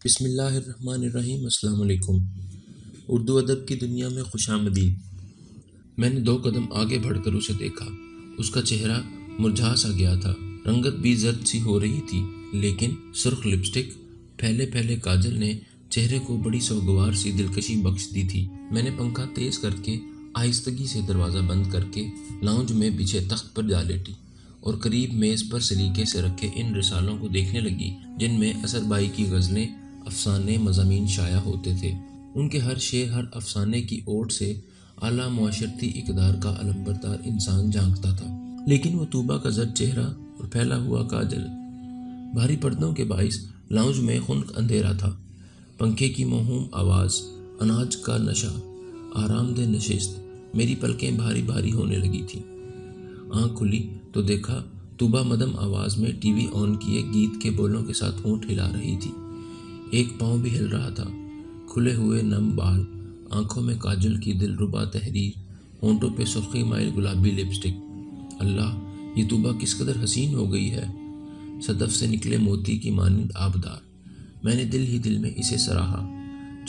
بسم اللہ الرحمن الرحیم۔ السلام علیکم۔ اردو ادب کی دنیا میں خوش آمدید۔ میں نے 2 قدم آگے بڑھ کر اسے دیکھا۔ اس کا چہرہ مرجھا سا گیا تھا، رنگت بھی زرد سی ہو رہی تھی، لیکن سرخ لپسٹک، پھیلے پھیلے کاجل نے چہرے کو بڑی سوگوار سی دلکشی بخش دی تھی۔ میں نے پنکھا تیز کر کے آہستگی سے دروازہ بند کر کے لاؤنج میں بچھے تخت پر جا لیٹی اور قریب میز پر سلیقے سے رکھے ان رسالوں کو دیکھنے لگی جن میں اثر بھائی کی غزلیں، افسانے، مضامین شائع ہوتے تھے۔ ان کے ہر شعر، ہر افسانے کی اوٹ سے اعلیٰ معاشرتی اقدار کا علمبردار انسان جھانکتا تھا، لیکن وہ طوبیٰ کا زرد چہرہ اور پھیلا ہوا کاجل، بھاری پردوں کے باعث لاؤنج میں خنک اندھیرا تھا۔ پنکھے کی موہوم آواز، اناج کا نشہ، آرام دہ نشست، میری پلکیں بھاری بھاری ہونے لگی تھیں۔ آنکھ کھلی تو دیکھا طوبیٰ مدھم آواز میں ٹی وی آن کیے گیت کے بولوں کے ساتھ ہونٹ ہلا رہی تھی۔ ایک پاؤں بھی ہل رہا تھا۔ کھلے ہوئے نم بال، آنکھوں میں کاجل کی دلربا تحریر، ہونٹوں پہ سرخی مائل گلابی لپسٹک۔ اللہ، یہ طوبیٰ کس قدر حسین ہو گئی ہے، صدف سے نکلے موتی کی مانند آبدار۔ میں نے دل ہی دل میں اسے سراہا۔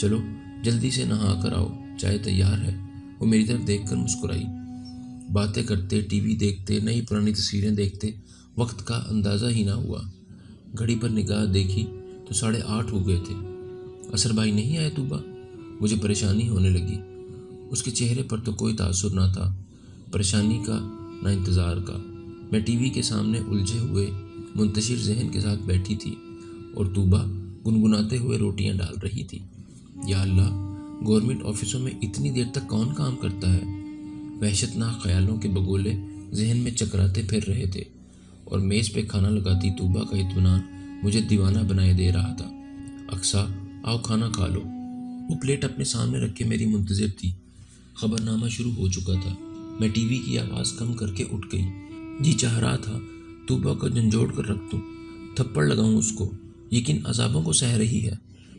چلو جلدی سے نہا کر آؤ، چائے تیار ہے۔ وہ میری طرف دیکھ کر مسکرائی۔ باتیں کرتے، ٹی وی دیکھتے، نئی پرانی تصویریں دیکھتے وقت کا اندازہ ہی نہ ہوا۔ گھڑی پر نگاہ دیکھی تو 8:30 ہو گئے تھے۔ اثر بھائی نہیں آئے طوبیٰ؟ مجھے پریشانی ہونے لگی۔ اس کے چہرے پر تو کوئی تاثر نہ تھا، پریشانی کا نہ انتظار کا۔ میں ٹی وی کے سامنے الجھے ہوئے منتشر ذہن کے ساتھ بیٹھی تھی اور طوبیٰ گنگناتے ہوئے روٹیاں ڈال رہی تھی۔ یا اللہ، گورنمنٹ آفسوں میں اتنی دیر تک کون کام کرتا ہے؟ وحشت ناک خیالوں کے بگولے ذہن میں چکراتے پھر رہے تھے اور میز پہ کھانا لگاتی طوبیٰ کا اطمینان مجھے دیوانہ بنائے دے رہا تھا۔ اقصیٰ، آؤ کھانا کھا لو۔ وہ پلیٹ اپنے سامنے رکھ کے میری منتظر تھی۔ خبر نامہ شروع ہو چکا تھا۔ میں ٹی وی کی آواز کم کر کے اٹھ گئی۔ جی چاہ رہا تھا طوبیٰ کو جھنجھوڑ کر رکھ دوں، تھپڑ لگاؤں اس کو، لیکن عذابوں کو سہ رہی ہے،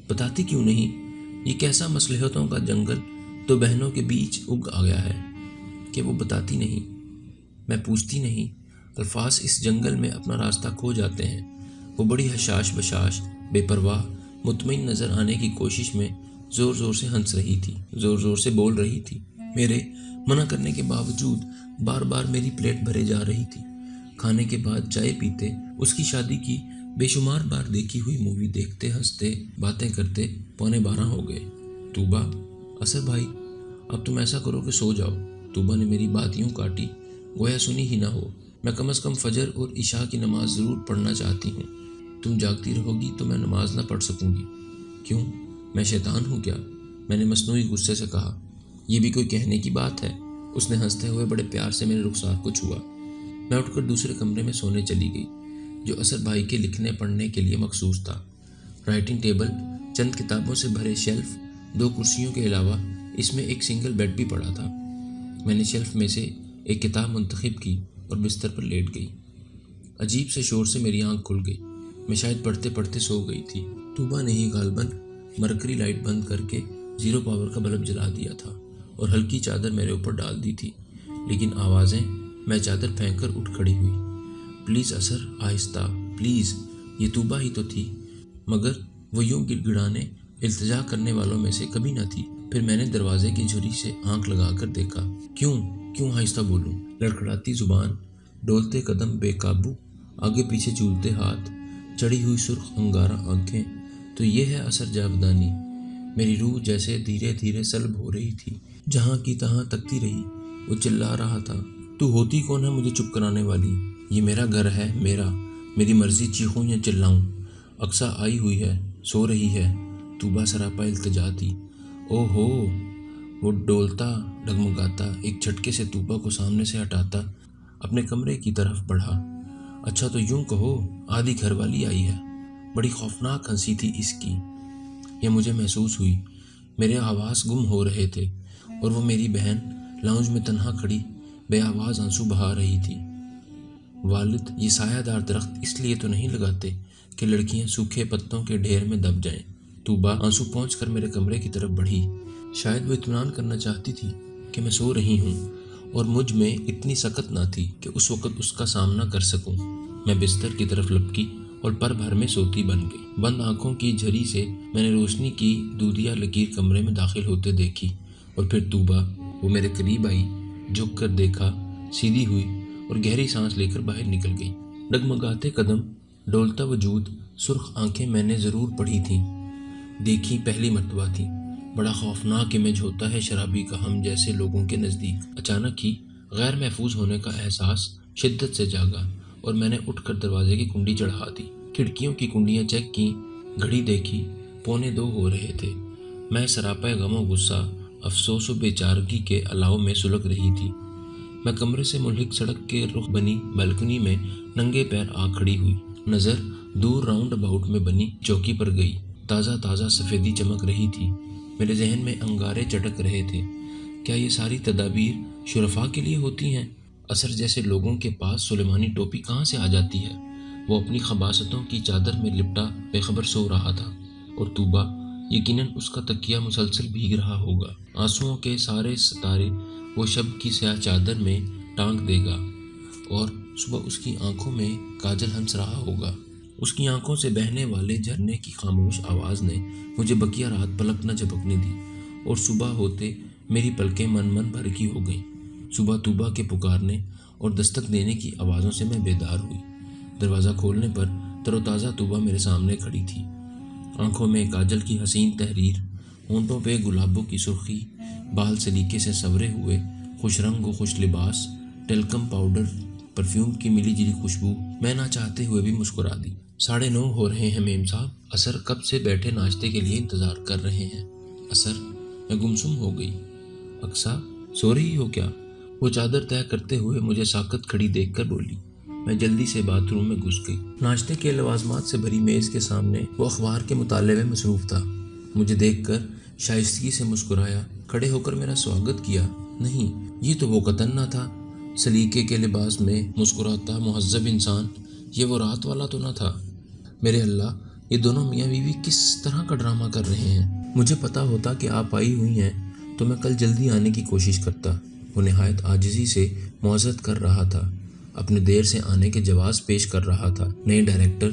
بتاتی کیوں نہیں؟ یہ کیسا مصلحتوں کا جنگل 2 بہنوں کے بیچ اگ آ گیا ہے کہ وہ بتاتی نہیں، میں پوچھتی نہیں۔ الفاظ اس جنگل میں اپنا راستہ کھو جاتے ہیں۔ وہ بڑی حشاش بشاش، بے پرواہ، مطمئن نظر آنے کی کوشش میں زور زور سے ہنس رہی تھی، زور زور سے بول رہی تھی۔ میرے منع کرنے کے باوجود بار بار میری پلیٹ بھرے جا رہی تھی۔ کھانے کے بعد چائے پیتے، اس کی شادی کی بے شمار بار دیکھی ہوئی مووی دیکھتے، ہنستے، باتیں کرتے 11:15 ہو گئے۔ طوبیٰ، اثر بھائی، اب تم ایسا کرو کہ سو جاؤ۔ طوبیٰ نے میری بات یوں کاٹی گویا سنی ہی نہ ہو۔ میں کم از کم فجر اور عشاء کی نماز ضرور پڑھنا چاہتی ہوں۔ تم جاگتی رہو گی تو میں نماز نہ پڑھ سکوں گی۔ کیوں، میں شیطان ہوں کیا؟ میں نے مصنوعی غصے سے کہا۔ یہ بھی کوئی کہنے کی بات ہے؟ اس نے ہنستے ہوئے بڑے پیار سے میرے رخسار کو چھوا۔ میں اٹھ کر دوسرے کمرے میں سونے چلی گئی، جو اثر بھائی کے لکھنے پڑھنے کے لیے مخصوص تھا۔ رائٹنگ ٹیبل، چند کتابوں سے بھرے شیلف، 2 کرسیوں کے علاوہ اس میں ایک سنگل بیڈ بھی پڑا تھا۔ میں نے شیلف میں سے ایک کتاب منتخب کی اور بستر پر لیٹ گئی۔ عجیب سے شور سے میری آنکھ کھل گئی۔ میں شاید پڑھتے پڑھتے سو گئی تھی۔ طوبیٰ نے ہی غالباً مرکری لائٹ بند کر کے 0 پاور کا بلب جلا دیا تھا اور ہلکی چادر میرے اوپر ڈال دی تھی، لیکن آوازیں، میں چادر پھینک کر اٹھ کھڑی ہوئی۔ پلیز اثر، آہستہ، پلیز۔ یہ طوبیٰ ہی تو تھی، مگر وہ یوں گڑ گڑانے، التجا کرنے والوں میں سے کبھی نہ تھی۔ پھر میں نے دروازے کی جھری سے آنکھ لگا کر دیکھا۔ کیوں آہستہ بولوں؟ لڑکھڑاتی زبان، ڈولتے قدم بے قابو، آگے پیچھے جھولتے ہاتھ، چڑھی ہوئی سرخ انگارہ آنکھیں، تو یہ ہے اثر جاودانی۔ میری روح جیسے دھیرے دھیرے سلب ہو رہی تھی، جہاں کی تہاں تکتی رہی۔ وہ چلا رہا تھا، تو ہوتی کون ہے مجھے چپ کرانے والی؟ یہ میرا گھر ہے، میری مرضی چیخوں یا چلاؤں۔ اقصیٰ آئی ہوئی ہے، سو رہی ہے۔ طوبیٰ سراپا التجا تھی۔ او ہو! وہ ڈولتا، ڈگمگاتا، ایک جھٹکے سے طوبیٰ کو سامنے سے ہٹاتا اپنے کمرے کی طرف بڑھا۔ اچھا تو یوں کہو، آدھی گھر والی آئی ہے۔ بڑی خوفناک ہنسی تھی اس کی۔ یہ مجھے محسوس ہوئی۔ میرے حواس گم ہو رہے تھے اور وہ میری بہن لاؤنج میں تنہا کھڑی بے آواز آنسو بہا رہی تھی۔ والد یہ سایہ دار درخت اس لیے تو نہیں لگاتے کہ لڑکیاں سوکھے پتوں کے ڈھیر میں دب جائیں۔ طوبیٰ آنسو پونچھ کر میرے کمرے کی طرف بڑھی۔ شاید وہ اطمینان کرنا چاہتی تھی کہ میں سو رہی ہوں اور مجھ میں اتنی سکت نہ تھی کہ اس وقت اس کا سامنا کر سکوں۔ میں بستر کی طرف لپکی اور پر بھر میں سوتی بن گئی۔ بند آنکھوں کی جھری سے میں نے روشنی کی دودھیا لکیر کمرے میں داخل ہوتے دیکھی، اور پھر طوبیٰ وہ میرے قریب آئی، جھک کر دیکھا، سیدھی ہوئی اور گہری سانس لے کر باہر نکل گئی۔ ڈگمگاتے قدم، ڈولتا وجود، سرخ آنکھیں میں نے ضرور پڑھی تھیں، دیکھی پہلی مرتبہ تھیں۔ بڑا خوفناک امیج ہوتا ہے شرابی کا ہم جیسے لوگوں کے نزدیک۔ اچانک ہی غیر محفوظ ہونے کا احساس شدت سے جاگا اور میں نے اٹھ کر دروازے کی کنڈی چڑھا دی۔ کھڑکیوں کی کنڈیاں چیک کیں، گھڑی دیکھی، 1:45 ہو رہے تھے۔ میں سراپے غم و غصہ، افسوس و بے چارگی کے الاؤ میں سلگ رہی تھی۔ میں کمرے سے ملحق سڑک کے رخ بنی بالکنی میں ننگے پیر آ کھڑی ہوئی۔ نظر دور راؤنڈ اباؤٹ میں بنی چوکی پر گئی۔ تازہ تازہ سفیدی چمک رہی تھی۔ میرے ذہن میں انگارے چٹک رہے تھے۔ کیا یہ ساری تدابیر شرفاء کے لیے ہوتی ہیں؟ اثر جیسے لوگوں کے پاس سلیمانی ٹوپی کہاں سے آ جاتی ہے؟ وہ اپنی خباثتوں کی چادر میں لپٹا بے خبر سو رہا تھا، اور طوبیٰ یقیناً اس کا تکیہ مسلسل بھیگ رہا ہوگا۔ آنسوؤں کے سارے ستارے وہ شب کی سیاہ چادر میں ٹانک دے گا، اور صبح اس کی آنکھوں میں کاجل ہنس رہا ہوگا۔ اس کی آنکھوں سے بہنے والے جھرنے کی خاموش آواز نے مجھے بقیہ رات پلک نہ جھپکنے دی، اور صبح ہوتے میری پلکیں من بھر کی ہو گئیں۔ صبح طوبیٰ کے پکارنے اور دستک دینے کی آوازوں سے میں بیدار ہوئی۔ دروازہ کھولنے پر تر و تازہ طوبیٰ میرے سامنے کھڑی تھی، آنکھوں میں کاجل کی حسین تحریر، ہونٹوں پہ گلابوں کی سرخی، بال سلیقے سے سنورے ہوئے، خوش رنگ و خوش لباس، ٹیلکم پاؤڈر، پرفیوم کی ملی جلی خوشبو۔ میں نہ چاہتے ہوئے بھی مسکرا دی۔ 9:30 ہو رہے ہیں میم صاحب، اثر کب سے بیٹھے ناشتے کے لیے انتظار کر رہے ہیں۔ اثر، میں گمسم ہو گئی۔ اقصیٰ، سو رہی ہو کیا؟ وہ چادر طے کرتے ہوئے مجھے ساکت کھڑی دیکھ کر بولی۔ میں جلدی سے باتھ روم میں گھس گئی۔ ناشتے کے لوازمات سے بھری میز کے سامنے وہ اخبار کے مطالعے میں مصروف تھا۔ مجھے دیکھ کر شائستگی سے مسکرایا، کھڑے ہو کر میرا سواگت کیا۔ نہیں، یہ تو وہ قطن نہ تھا۔ سلیقے کے لباس میں مسکراتا مہذب انسان، یہ وہ رات والا تو نہ تھا۔ میرے اللہ، یہ دونوں میاں بیوی کس طرح کا ڈرامہ کر رہے ہیں؟ مجھے پتا ہوتا کہ آپ آئی ہوئی ہیں تو میں کل جلدی آنے کی کوشش کرتا۔ وہ نہایت عاجزی سے معذرت کر رہا تھا، اپنے دیر سے آنے کے جواز پیش کر رہا تھا۔ نئے ڈائریکٹر،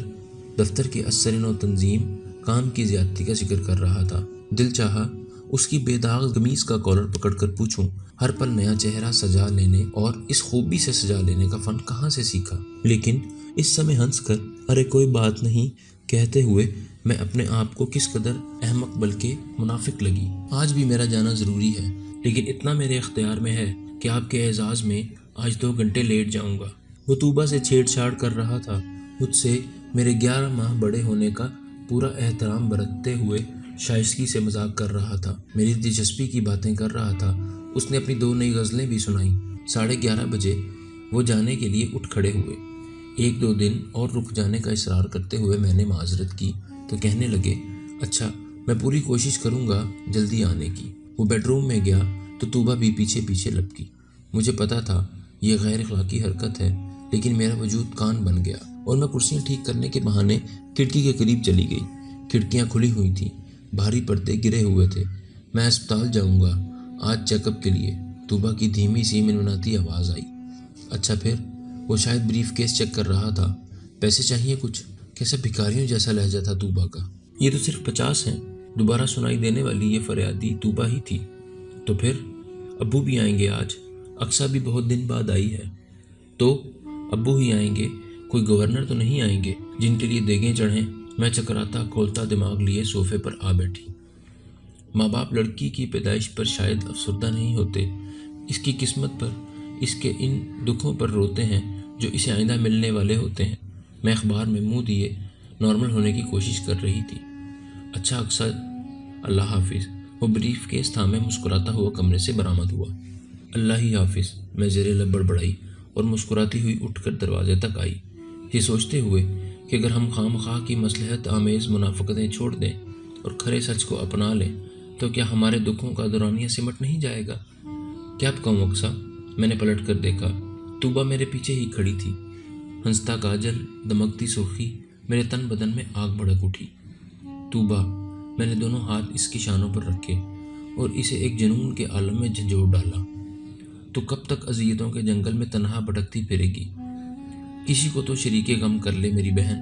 دفتر کے اثر نو تنظیم، کام کی زیادتی کا ذکر کر رہا تھا۔ دل چاہا اس کی بے داغ قمیص کا کالر پکڑ کر پوچھوں، ہر پل نیا چہرہ سجا لینے اور اس خوبی سے سجا لینے کا فن کہاں سے سیکھا؟ لیکن اس سمے ہنس کر ارے کوئی بات نہیں کہتے ہوئے میں اپنے آپ کو کس قدر احمق بلکہ منافق لگی۔ آج بھی میرا جانا ضروری ہے، لیکن اتنا میرے اختیار میں ہے کہ آپ کے اعزاز میں آج 2 گھنٹے لیٹ جاؤں گا۔ وہ طوبیٰ سے چھیڑ چھاڑ کر رہا تھا، مجھ سے میرے 11 ماہ بڑے ہونے کا پورا احترام برتتے ہوئے شائستگی سے مذاق کر رہا تھا، میری دلچسپی کی باتیں کر رہا تھا۔ اس نے اپنی 2 نئی غزلیں بھی سنائیں۔ 11:30 بجے وہ جانے کے لیے اٹھ کھڑے ہوئے۔ 1-2 دن اور رک جانے کا اصرار کرتے ہوئے میں نے معذرت کی تو کہنے لگے، اچھا، میں پوری کوشش کروں گا جلدی آنے کی۔ وہ بیڈ روم میں گیا تو طوبیٰ بھی پیچھے پیچھے لپکی۔ مجھے پتا تھا یہ غیر اخلاقی حرکت ہے، لیکن میرا وجود کان بن گیا اور میں کرسیاں ٹھیک کرنے کے بہانے کھڑکی کے قریب چلی گئی۔ کھڑکیاں کھلی ہوئی تھیں، بھاری پردے گرے ہوئے تھے۔ میں ہسپتال جاؤں گا آج چیک اپ کے لیے، طوبیٰ کی دھیمی سی منمناتی آواز آئی۔ اچھا پھر؟ وہ شاید بریف کیس چیک کر رہا تھا۔ پیسے چاہیے کچھ؟ کیسا بھکاریوں جیسا لہجہ تھا طوبیٰ کا۔ یہ تو صرف 50 ہیں۔ دوبارہ سنائی دینے والی یہ فریادی طوبیٰ ہی تھی۔ تو پھر ابو بھی آئیں گے آج؟ اقصیٰ بھی بہت دن بعد آئی ہے۔ تو ابو ہی آئیں گے، کوئی گورنر تو نہیں آئیں گے جن کے لیے دیگیں چڑھیں؟ میں چکراتا کھولتا دماغ لیے صوفے پر آ بیٹھی۔ ماں باپ لڑکی کی پیدائش پر شاید افسردہ نہیں ہوتے، اس کی قسمت پر، اس کے ان دکھوں پر روتے ہیں جو اسے آئندہ ملنے والے ہوتے ہیں۔ میں اخبار میں منہ دیے نارمل ہونے کی کوشش کر رہی تھی۔ اچھا اقصیٰ، اللہ حافظ۔ وہ بریف کیس تھامے مسکراتا ہوا کمرے سے برآمد ہوا۔ اللہ ہی حافظ، میں زیر لب بڑبڑائی اور مسکراتی ہوئی اٹھ کر دروازے تک آئی، یہ سوچتے ہوئے کہ اگر ہم خواہ کی مصلحت آمیز منافقتیں چھوڑ دیں اور کھرے سچ کو اپنا لیں تو کیا ہمارے دکھوں کا دورانیہ سمٹ نہیں جائے گا؟ کیا کہوں اقصیٰ؟ میں نے پلٹ کر دیکھا، طوبیٰ میرے پیچھے ہی کھڑی تھی۔ ہنستا کاجل، دمکتی سرخی، میرے تن بدن میں آگ بھڑک اٹھی۔ طوبیٰ، میں نے دونوں ہاتھ اس کی شانوں پر رکھے اور اسے ایک جنون کے عالم میں جھنجھوڑ ڈالا۔ تو کب تک اذیتوں کے جنگل میں تنہا بھٹکتی پھرے گی؟ کسی کو تو شریک غم کر لے میری بہن۔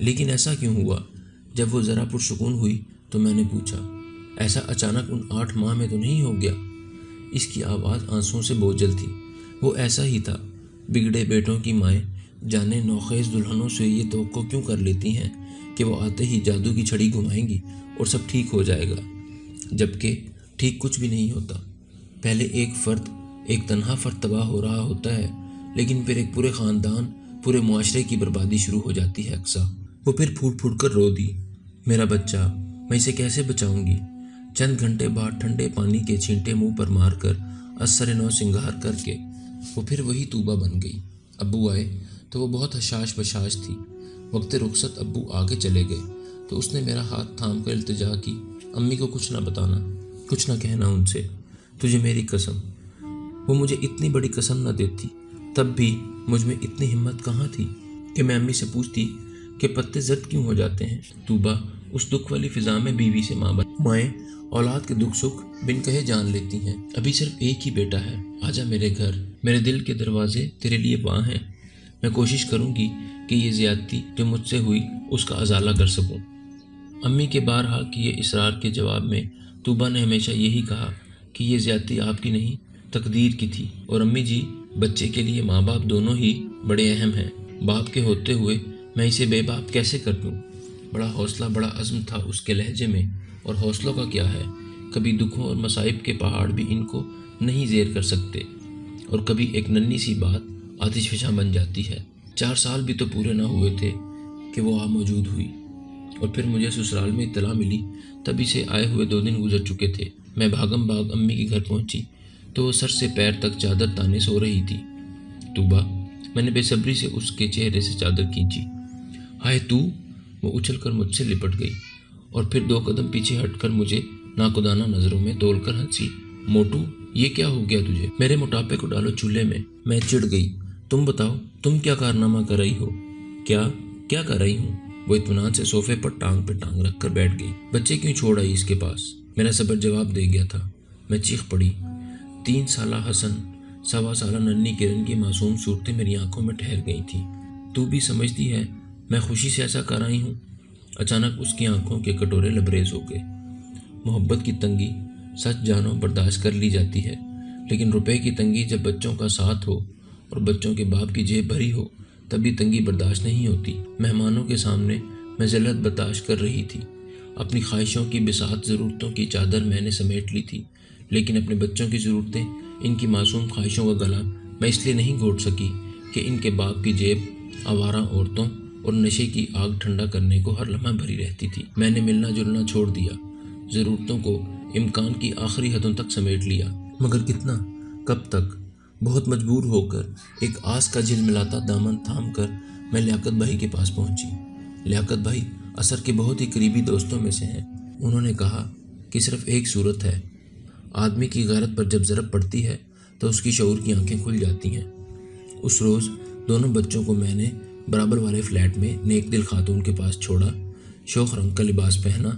لیکن ایسا کیوں ہوا؟ جب وہ ذرا پرسکون ہوئی تو میں نے پوچھا، ایسا اچانک ان 8 ماہ میں تو نہیں ہو گیا؟ اس کی آواز آنسوؤں سے بوجھل تھی۔ وہ ایسا ہی تھا۔ بگڑے بیٹوں کی مائیں جانے نوخیز دلہنوں سے یہ توقع کیوں کر لیتی ہیں کہ وہ آتے ہی جادو کی چھڑی گھمائیں گی اور سب ٹھیک ہو جائے گا، جبکہ ٹھیک کچھ بھی نہیں ہوتا۔ پہلے ایک تنہا فرد تباہ ہو رہا ہوتا ہے، لیکن پھر ایک پورے خاندان، پورے معاشرے کی بربادی شروع ہو جاتی ہے اقصیٰ۔ وہ پھر پھوٹ پھوٹ کر رو دی، میرا بچہ، میں اسے کیسے بچاؤں گی؟ چند گھنٹے بعد ٹھنڈے پانی کے چھینٹے منہ پر مار کر اثر نو سنگار کر کے وہ پھر وہی طوبہ بن گئی۔ ابو آئے تو وہ بہت حشاش بشاش تھی۔ وقت رخصت ابو آگے چلے گئے تو اس نے میرا ہاتھ تھام کر التجا کی، امی کو کچھ نہ بتانا، کچھ نہ کہنا ان سے، تجھے میری قسم۔ وہ مجھے اتنی بڑی قسم نہ دیتی، تب بھی مجھ میں اتنی ہمت کہاں تھی کہ میں امی سے پوچھتی کہ پتے زرد کیوں ہو جاتے ہیں۔ طوبہ اس دکھ والی فضا میں بیوی سے ماں بن، مائیں اولاد کے دکھ سکھ بن کہے جان لیتی ہیں۔ ابھی صرف ایک ہی بیٹا ہے، آجا میرے گھر، میرے دل کے دروازے تیرے لیے وہاں ہیں۔ میں کوشش کروں گی کہ یہ زیادتی جو مجھ سے ہوئی اس کا ازالہ کر سکوں۔ امی کے بارہا کیے اصرار کے جواب میں طوبہ نے ہمیشہ یہی کہا کہ یہ زیادتی آپ کی نہیں، تقدیر کی تھی، اور امی جی، بچے کے لیے ماں باپ دونوں ہی بڑے اہم ہیں۔ باپ کے ہوتے ہوئے میں اسے بے باپ کیسے کر دوں؟ بڑا حوصلہ، بڑا عزم تھا اس کے لہجے میں، اور حوصلوں کا کیا ہے، کبھی دکھوں اور مصائب کے پہاڑ بھی ان کو نہیں زیر کر سکتے، اور کبھی ایک ننھی سی بات آتش فشاں بن جاتی ہے۔ 4 سال بھی تو پورے نہ ہوئے تھے کہ وہ موجود ہوئی، اور پھر مجھے سسرال میں اطلاع ملی، تبھی سے آئے ہوئے 2 دن گزر چکے تھے۔ میں بھاگم بھاگ امی کے گھر پہنچی تو وہ سر سے پیر تک چادر تانے سو رہی تھی۔ طوبہ، میں نے بے صبری سے اس کے چہرے سے چادر کھینچی۔ ہائے تو! وہ اچھل کر مجھ سے لپٹ گئی اور پھر 2 قدم پیچھے ہٹ کر مجھے ناقدانہ نظروں میں تول کر ہنسی۔ موٹو، یہ کیا ہو گیا تجھے؟ میرے موٹاپے کو ڈالو چولہے میں۔ میں چڑ گئی۔ تم بتاؤ، تم کیا کارنامہ کر رہی ہو؟ کیا کر رہی ہوں؟ وہ اطمینان سے صوفے پر ٹانگ پہ ٹانگ رکھ کر بیٹھ گئی۔ بچے کیوں چھوڑ آئی اس کے پاس؟ میرا صبر جواب دے گیا تھا۔ میں چیخ پڑی۔ 3 سالہ حسن، 1.25 سالہ ننھی کرن کی معصوم صورتیں میری آنکھوں میں ٹھہر گئی تھیں۔ تو بھی سمجھتی ہے میں خوشی سے ایسا کر آئی ہوں؟ اچانک اس کی آنکھوں کے کٹورے لبریز ہو گئے۔ محبت کی تنگی سچ جانو برداشت کر لی جاتی ہے، لیکن روپے کی تنگی جب بچوں کا ساتھ ہو اور بچوں کے باپ کی جیب بھری ہو تب بھی تنگی برداشت نہیں ہوتی۔ مہمانوں کے سامنے میں ذلت برداشت کر رہی تھی۔ اپنی خواہشوں کی بساط ضرورتوں کی چادر میں نے سمیٹ لی تھی، لیکن اپنے بچوں کی ضرورتیں، ان کی معصوم خواہشوں کا گلا میں اس لیے نہیں گھونٹ سکی کہ ان کے باپ کی جیب آوارہ عورتوں اور نشے کی آگ ٹھنڈا کرنے کو ہر لمحہ بھری رہتی تھی۔ میں نے ملنا جلنا چھوڑ دیا، ضرورتوں کو امکان کی آخری حدوں تک سمیٹ لیا، مگر کتنا؟ کب تک؟ بہت مجبور ہو کر ایک آس کا جھلملاتا دامن تھام کر میں لیاقت بھائی کے پاس پہنچی۔ لیاقت بھائی اثر کے بہت ہی قریبی دوستوں میں سے ہیں۔ انہوں نے کہا کہ صرف ایک صورت ہے، آدمی کی غیرت پر جب ضرب پڑتی ہے تو اس کی شعور کی آنکھیں کھل جاتی ہیں۔ اس روز دونوں بچوں کو میں نے برابر والے فلیٹ میں نیک دل خاتون کے پاس چھوڑا، شوخ رنگ کا لباس پہنا،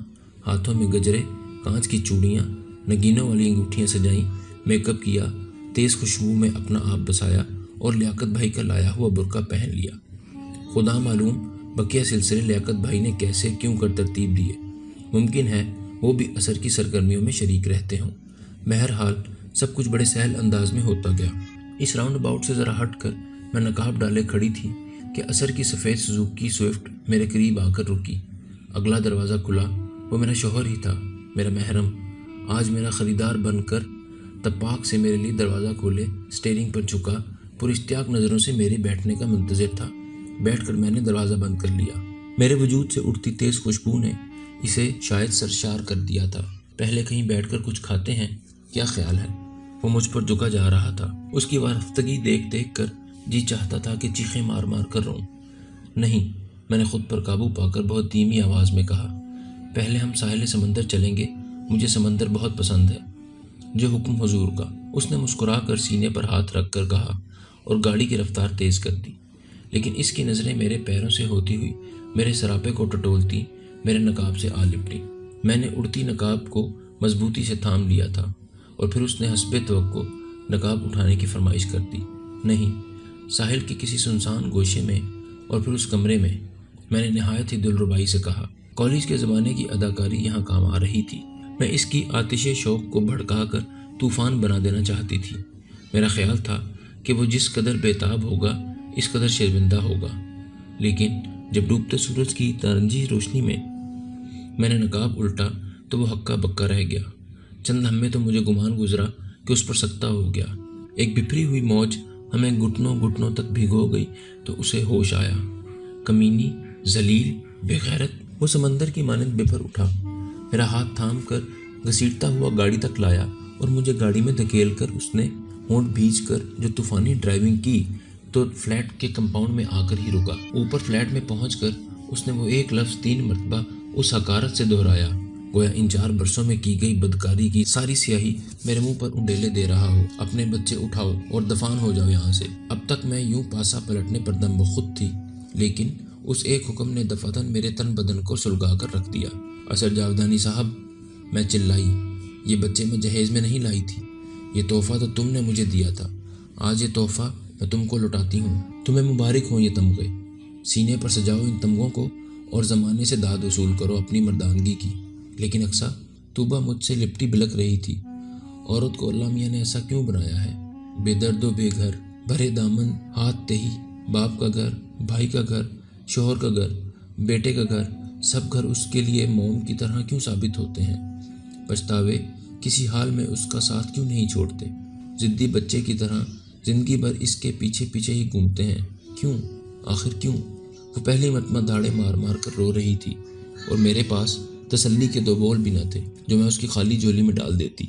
ہاتھوں میں گجرے، کانچ کی چوڑیاں، نگینوں والی انگوٹھیاں سجائیں، میک اپ کیا، تیز خوشبو میں اپنا آپ بسایا اور لیاقت بھائی کا لایا ہوا برقع پہن لیا۔ خدا معلوم بقیہ سلسلے لیاقت بھائی نے کیسے کیوں کر ترتیب دیے، ممکن ہے وہ بھی اثر کی سرگرمیوں میں شریک رہتے ہوں۔ بہرحال سب کچھ بڑے سہل انداز میں ہوتا گیا۔ اس راؤنڈ اباؤٹ سے ذرا ہٹ کر میں نقاب ڈالے کھڑی تھی کہ اثر کی سفید سوزوکی سوئفٹ میرے قریب آ کر رکی۔ اگلا دروازہ کھلا، وہ میرا شوہر ہی تھا، میرا محرم، آج میرا خریدار بن کر تپاک سے میرے لیے دروازہ کھولے، اسٹیئرنگ پر جھکا، پر اشتیاق نظروں سے میرے بیٹھنے کا منتظر تھا۔ بیٹھ کر میں نے دروازہ بند کر لیا۔ میرے وجود سے اٹھتی تیز خوشبو نے اسے شاید سرشار کر دیا تھا۔ پہلے کہیں بیٹھ کر کچھ کھاتے ہیں، کیا خیال ہے؟ وہ مجھ پر جھکا جا رہا تھا۔ اس کی وارفتگی دیکھ دیکھ کر جی چاہتا تھا کہ چیخیں مار مار کر روں۔ نہیں، میں نے خود پر قابو پا کر بہت دھیمی آواز میں کہا، پہلے ہم ساحل سمندر چلیں گے، مجھے سمندر بہت پسند ہے۔ جو حکم حضور کا، اس نے مسکرا کر سینے پر ہاتھ رکھ کر کہا اور گاڑی کی رفتار تیز کر دی، لیکن اس کی نظریں میرے پیروں سے ہوتی ہوئی میرے سراپے کو ٹٹولتی میرے نقاب سے آ لپٹی۔ میں نے اڑتی نقاب کو مضبوطی سے تھام لیا تھا اور پھر اس نے حسب توقع نقاب اٹھانے کی فرمائش کر دی۔ نہیں، ساحل کے کسی سنسان گوشے میں اور پھر اس کمرے میں نے نہایت ہی دلربائی سے کہا، کالج کے زمانے کی اداکاری یہاں کام آ رہی تھی۔ میں اس کی آتش شوق کو بھڑکا کر طوفان بنا دینا چاہتی تھی۔ میرا خیال تھا کہ وہ جس قدر بےتاب ہوگا اس قدر شرمندہ ہوگا، لیکن جب ڈوبتے سورج کی نارنجی روشنی میں نے نقاب الٹا تو وہ ہکا بکا رہ گیا۔ چند لمحے تو مجھے گمان گزرا کہ اس پر سکتہ ہو گیا۔ ایک بپھری ہوئی موج ہمیں گھٹنوں گھٹنوں تک بھگو گئی تو اسے ہوش آیا۔ کمینی، ذلیل، بے غیرت، وہ سمندر کی مانند بپھر اٹھا، میرا ہاتھ تھام کر گھسیٹتا ہوا گاڑی تک لایا اور مجھے گاڑی میں دھکیل کر اس نے ہونٹ بھیج کر جو طوفانی ڈرائیونگ کی تو فلیٹ کے کمپاؤنڈ میں آ کر ہی رکا۔ اوپر فلیٹ میں پہنچ کر اس نے وہ ایک لفظ 3 مرتبہ اس حقارت سے دہرایا گویا ان 4 برسوں میں کی گئی بدکاری کی ساری سیاہی میرے منہ پر انڈیلے دے رہا ہو۔ اپنے بچے اٹھاؤ اور دفان ہو جاؤ یہاں سے۔ اب تک میں یوں پاسا پلٹنے پر دم بخود تھی، لیکن اس ایک حکم نے دفعتاً میرے تن بدن کو سلگا کر رکھ دیا۔ اثر جاودانی صاحب، میں چلائی، یہ بچے میں جہیز میں نہیں لائی تھی، یہ تحفہ تو تم نے مجھے دیا تھا، آج یہ تحفہ میں تم کو لوٹاتی ہوں۔ تمہیں مبارک ہوں یہ تمغے، سینے پر سجاؤ ان تمغوں کو اور زمانے سے داد وصول کرو اپنی مردانگی کی۔ لیکن اقصیٰ طوبہ مجھ سے لپٹی بلک رہی تھی۔ عورت کو اللہ میاں نے ایسا کیوں بنایا ہے؟ بے درد و بے گھر، بھرے دامن، ہاتھ تہی، باپ کا گھر، بھائی کا گھر، شوہر کا گھر، بیٹے کا گھر، سب گھر اس کے لیے موم کی طرح کیوں ثابت ہوتے ہیں؟ پچھتاوے کسی حال میں اس کا ساتھ کیوں نہیں چھوڑتے؟ ضدی بچے کی طرح زندگی بھر اس کے پیچھے پیچھے ہی گھومتے ہیں، کیوں؟ آخر کیوں؟ وہ پہلی مرتبہ داڑے مار مار کر رو رہی تھی اور میرے پاس تسلی کے 2 بول بھی نہ تھے جو میں اس کی خالی جھولی میں ڈال دیتی۔